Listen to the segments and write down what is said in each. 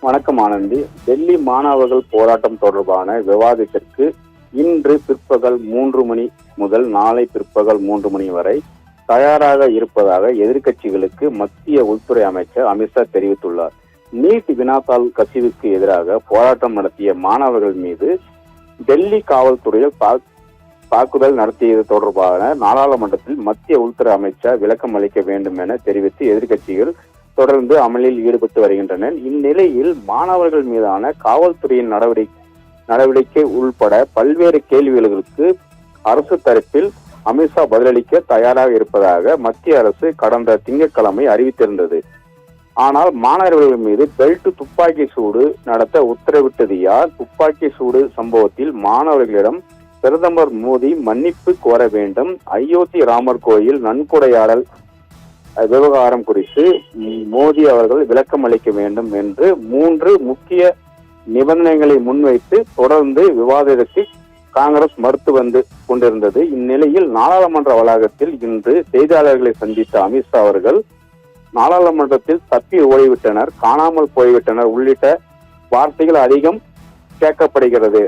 வணக்கம் ஆனந்தி. டெல்லி மாணவர்கள் போராட்டம் தொடர்பான விவாதத்திற்கு இன்று பிற்பகல் 3 மணி முதல் நாளை பிற்பகல் 3 மணி வரை தயாராக இருப்பதாக எதிர்க்கட்சிகளுக்கு மத்திய உள்துறை அமைச்சர் அமித்ஷா தெரிவித்துள்ளார். நீட் வினாத்தாள் கசிவுக்கு எதிராக போராட்டம் நடத்திய மாணவர்கள் மீது டெல்லி காவல்துறையில் தாக்குதல் நடத்தியது தொடர்பான நாடாளுமன்றத்தில் மத்திய உள்துறை அமைச்சர் விளக்கம் அளிக்க வேண்டும் என தெரிவித்து எதிர்க்கட்சிகள் தொடர்ந்து அமளியில் ஈடுபட்டு வருகின்றனர். இந்நிலையில் மாணவர்கள் மீதான காவல்துறையின் நடவடிக்கை உள்பட பல்வேறு கேள்விகளுக்கு அரசு தரப்பில் அமித்ஷா பதிலளிக்க தயாராக இருப்பதாக மத்திய அரசு கடந்த திங்கட்கிழமை அறிவித்திருந்தது. ஆனால் மாணவர்கள் மீது பெல்ட் துப்பாக்கி சூடு நடத்த உத்தரவிட்டது யார்? துப்பாக்கி சூடு சம்பவத்தில் மாணவர்களிடம் பிரதமர் மோடி மன்னிப்பு கோர வேண்டும். அயோத்தி ராமர் கோயில் நன்கொடையாடல் விவகாரம் குறித்து மோடி அவர்கள் விளக்கம் அளிக்க வேண்டும் என்று 3 முக்கிய நிபந்தனைகளை முன்வைத்து தொடர்ந்து விவாதத்திற்கு காங்கிரஸ் மறுத்து வந்து கொண்டிருந்தது. இந்நிலையில் நாடாளுமன்ற வளாகத்தில் இன்று செய்தியாளர்களை சந்தித்த அமித்ஷா அவர்கள் நாடாளுமன்றத்தில் தப்பி ஓடிவிட்டனர், காணாமல் போய்விட்டனர் உள்ளிட்ட வார்த்தைகள் அதிகம் கேட்கப்படுகிறது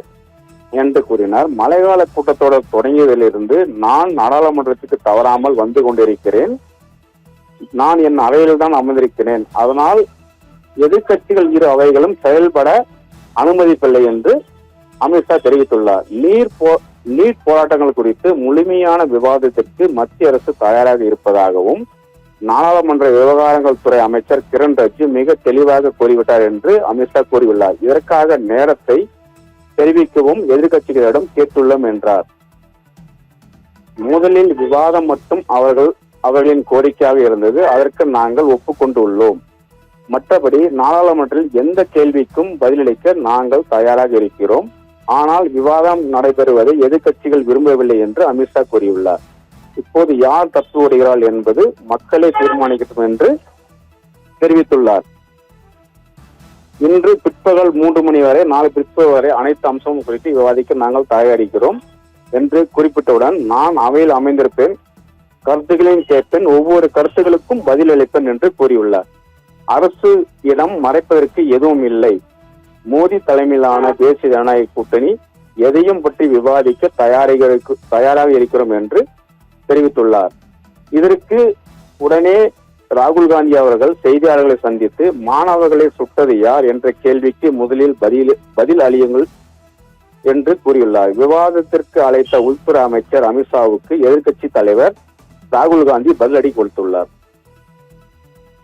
என்று கூறினார். மழைக்கால கூட்டத்தொடர் தொடங்கியதிலிருந்து நான் நாடாளுமன்றத்துக்கு தவறாமல் வந்து கொண்டிருக்கிறேன். நான் என் அவையில் தான் அமர்ந்திருக்கிறேன். அதனால் எதிர்க்கட்சிகள் இரு அவைகளும் செயல்பட அனுமதிப்பில்லை என்று அமித்ஷா தெரிவித்துள்ளார். நீட் போராட்டங்கள் குறித்து முழுமையான விவாதத்திற்கு மத்திய அரசு தயாராக இருப்பதாகவும் நாடாளுமன்ற விவகாரங்கள் துறை அமைச்சர் கிரண் ரிஜிஜு மிக தெளிவாக கூறிவிட்டார் என்று அமித்ஷா கூறியுள்ளார். இதற்காக நேரத்தை தெரிவிக்கவும் எதிர்க்கட்சிகளிடம் கேட்டுள்ளோம் என்றார். முதலில் விவாதம் மட்டும் அவர்களின் கோரிக்கையாக இருந்தது. அதற்கு நாங்கள் ஒப்புக்கொண்டுள்ளோம். மற்றபடி நாடாளுமன்றத்தில் எந்த கேள்விக்கும் பதிலளிக்க நாங்கள் தயாராக இருக்கிறோம். ஆனால் விவாதம் நடைபெறுவதை எதிர்க்கட்சிகள் விரும்பவில்லை என்று அமித்ஷா கூறியுள்ளார். இப்போது யார் தப்பு வருகிறார் என்பது மக்களே தீர்மானிக்கட்டும் என்று தெரிவித்துள்ளார். இன்று பிற்பகல் 3 மணி வரை நாளை பிற்பகல் வரை அனைத்து அம்சமும் குறித்து விவாதிக்க நாங்கள் தயாரிக்கிறோம் என்று குறிப்பிட்டவுடன் நான் அவையில் அமைந்திருப்பேன், கருத்துக்களையும் கேட்பேன், ஒவ்வொரு கருத்துகளுக்கும் பதில் அளிப்பேன் என்று கூறியுள்ளார். அரசு இடம் மறைப்பதற்கு எதுவும் இல்லை. மோடி தலைமையிலான தேசிய ஜனநாயக கூட்டணி எதையும் பற்றி விவாதிக்க தயாராக இருக்கிறோம் என்று தெரிவித்துள்ளார். இதற்கு உடனே ராகுல் காந்தி அவர்கள் செய்தியாளர்களை சந்தித்து மாணவர்களை சுட்டது யார் என்ற கேள்விக்கு முதலில் பதில் அளியுங்கள் என்று கூறியுள்ளார். விவாதத்திற்கு அழைத்த உள்துறை அமைச்சர் அமித்ஷாவுக்கு எதிர்க்கட்சி தலைவர் ராகுல் காந்தி பதிலடி கொடுத்துள்ளார்.